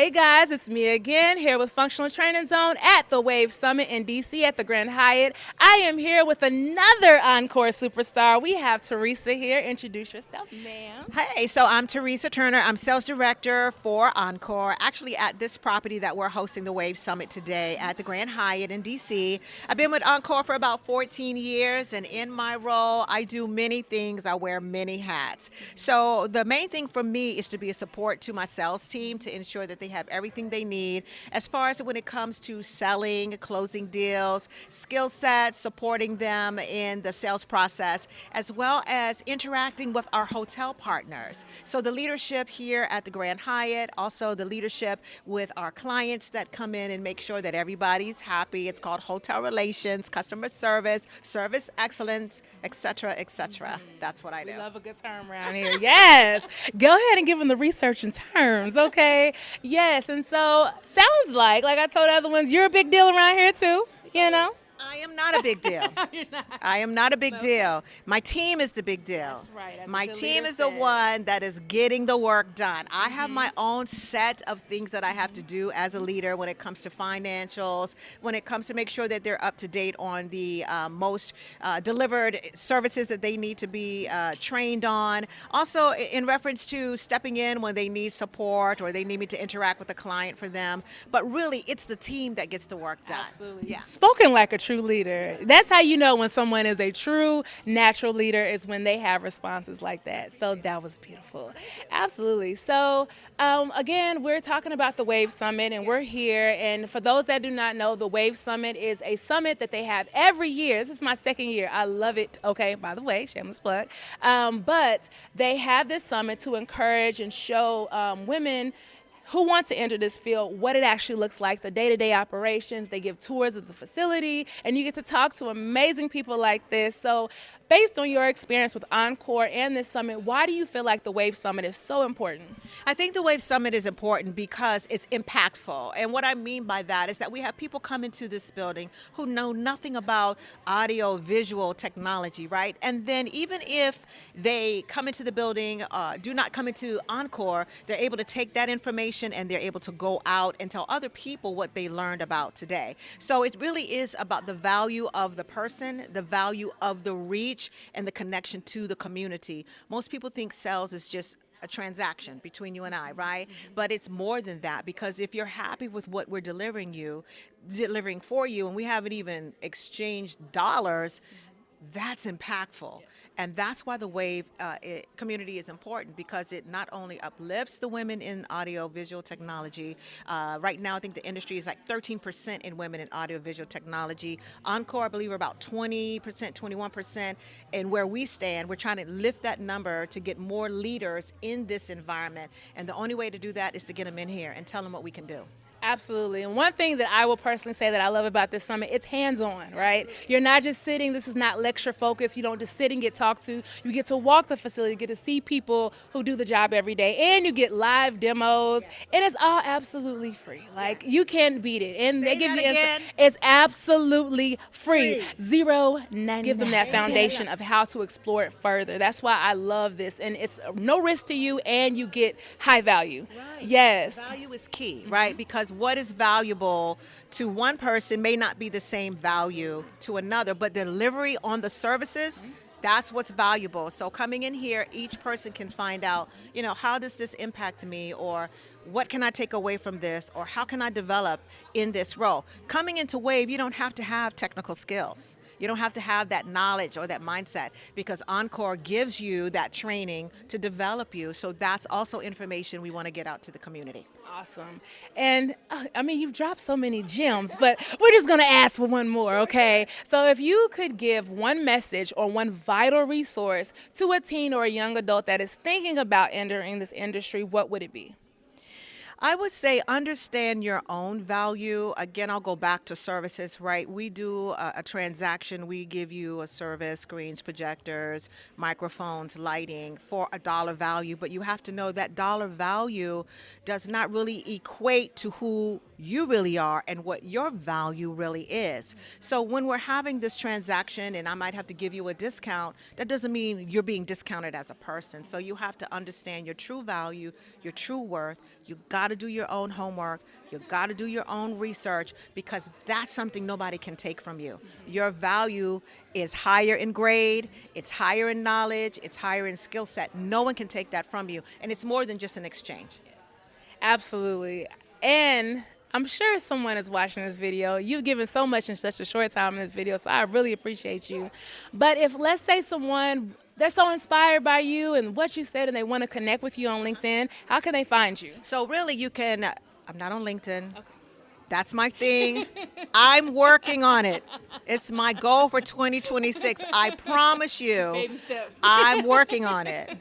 Hey guys, it's me again here with Functional Training Zone at the Wave Summit in DC at the Grand Hyatt. I am here with another Encore superstar. We have Teresa here. Introduce yourself, ma'am. Hey, so I'm Teresa Turner. I'm sales director for Encore, actually at this property that we're hosting the Wave Summit today at the Grand Hyatt in DC. I've been with Encore for about 14 years, and in my role, I do many things. I wear many hats. So the main thing for me is to be a support to my sales team to ensure that they have everything they need as far as when it comes to selling, closing deals, skill sets, supporting them in the sales process, as well as interacting with our hotel partners. So the leadership here at the Grand Hyatt, also the leadership with our clients that come in and make sure that everybody's happy. It's called hotel relations, customer service, service excellence, etc., etc. That's what I do. We love a good term around here. Yes. Go ahead and give them the research and terms, okay? Yes. And so sounds like I told the other ones, you're a big deal around here too, you know? I am not a big deal. You're not. I am not a big deal. My team is the big deal. That's right. As My the team leader is the said. one that is getting the work done. I have my own set of things that I have to do as a leader when it comes to financials, when it comes to make sure that they're up to date on the most delivered services that they need to be trained on. Also, in reference to stepping in when they need support or they need me to interact with a client for them. But really, it's the team that gets the work done. Absolutely. Yeah. Spoken like a true leader. That's how you know when someone is a true natural leader is when they have responses like that. So that was beautiful. Absolutely. So again, we're talking about the Wave Summit and we're here. And for those that do not know, the Wave Summit is a summit that they have every year. This is my second year. I love it. Okay, by the way, shameless plug. But they have this summit to encourage and show women who want to enter this field, what it actually looks like, the day-to-day operations. They give tours of the facility, and you get to talk to amazing people like this. So based on your experience with Encore and this summit, why do you feel like the Wave Summit is so important? I think the Wave Summit is important because it's impactful. And what I mean by that is that we have people come into this building who know nothing about audio visual technology, right? And then even if they come into the building, do not come into Encore, they're able to take that information and they're able to go out and tell other people what they learned about today. So it really is about the value of the person, the value of the reach, and the connection to the community. Most people think sales is just a transaction between you and I, right? But it's more than that, because if you're happy with what we're delivering for you, and we haven't even exchanged dollars, that's impactful. And that's why the Wave community is important, because it not only uplifts the women in audio-visual technology. Right now, I think the industry is like 13% in women in audio-visual technology. Encore, I believe, are about 20%, 21%. And where we stand, we're trying to lift that number to get more leaders in this environment. And the only way to do that is to get them in here and tell them what we can do. Absolutely. And one thing that I will personally say that I love about this summit, it's hands-on, right? You're not just sitting, this is not lecture focused. You don't just sit and get talked to. You get to walk the facility, you get to see people who do the job every day, and you get live demos, and it's all absolutely free. Like, you can't beat it. And they give you again. it's absolutely free. $0.99. Give them that foundation of how to explore it further. That's why I love this. And it's no risk to you, and you get high value. Right. Yes. Value is key, right? Because what is valuable to one person may not be the same value to another, but delivery on the services, that's what's valuable. So coming in here, each person can find out, how does this impact me, or what can I take away from this, or how can I develop in this role? Coming into Wave, you don't have to have technical skills. You don't have to have that knowledge or that mindset, because Encore gives you that training to develop you. So that's also information we want to get out to the community. Awesome. And you've dropped so many gems, but we're just going to ask for one more, okay? So if you could give one message or one vital resource to a teen or a young adult that is thinking about entering this industry, what would it be? I would say understand your own value. Again, I'll go back to services, right? We do a transaction. We give you a service, screens, projectors, microphones, lighting for a dollar value. But you have to know that dollar value does not really equate to who you really are and what your value really is. So when we're having this transaction and I might have to give you a discount, that doesn't mean you're being discounted as a person. So you have to understand your true value, your true worth. You got to do your own homework. You got to do your own research, because that's something nobody can take from you. Your value is higher in grade, it's higher in knowledge, it's higher in skill set. No one can take that from you. And it's more than just an exchange. Absolutely. And I'm sure someone is watching this video. You've given so much in such a short time in this video, so I really appreciate you. But if, let's say, someone, they're so inspired by you and what you said and they want to connect with you on LinkedIn, how can they find you? So really you can, I'm not on LinkedIn. Okay. That's my thing. I'm working on it. It's my goal for 2026. I promise you. Baby steps. I'm working on it.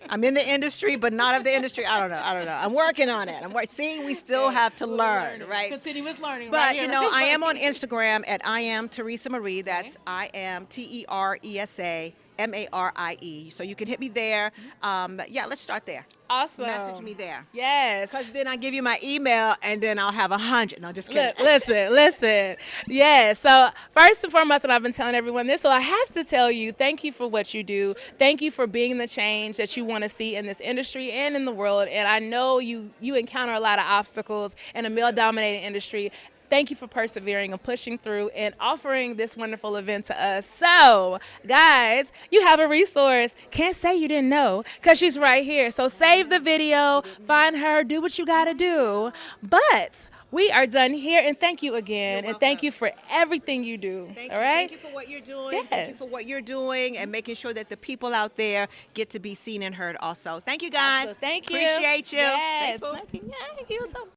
I'm in the industry, but not of the industry. I don't know. I'm working on it. Seeing we still have to learn, right? Continuous learning. But right here. you know, I am on Instagram at I am Teresa Marie. That's I am TERESA MARIE. So you can hit me there. Yeah, let's start there. Awesome. Message me there. Yes. Because then I give you my email and then I'll have 100. No, just kidding. Listen. Yeah. So first and foremost, and I've been telling everyone this, so I have to tell you, thank you for what you do. Thank you for being the change that you want to see in this industry and in the world. And I know you encounter a lot of obstacles in a male-dominated industry. Thank you for persevering and pushing through and offering this wonderful event to us. So, guys, you have a resource. Can't say you didn't know, because she's right here. So save the video, find her, do what you got to do. But we are done here, and thank you again, and thank you for everything you do. All right? Thank you for what you're doing. Yes. Thank you for what you're doing and making sure that the people out there get to be seen and heard also. Thank you, guys. Thank you. Appreciate you. Yes. Thank you. Thank you. So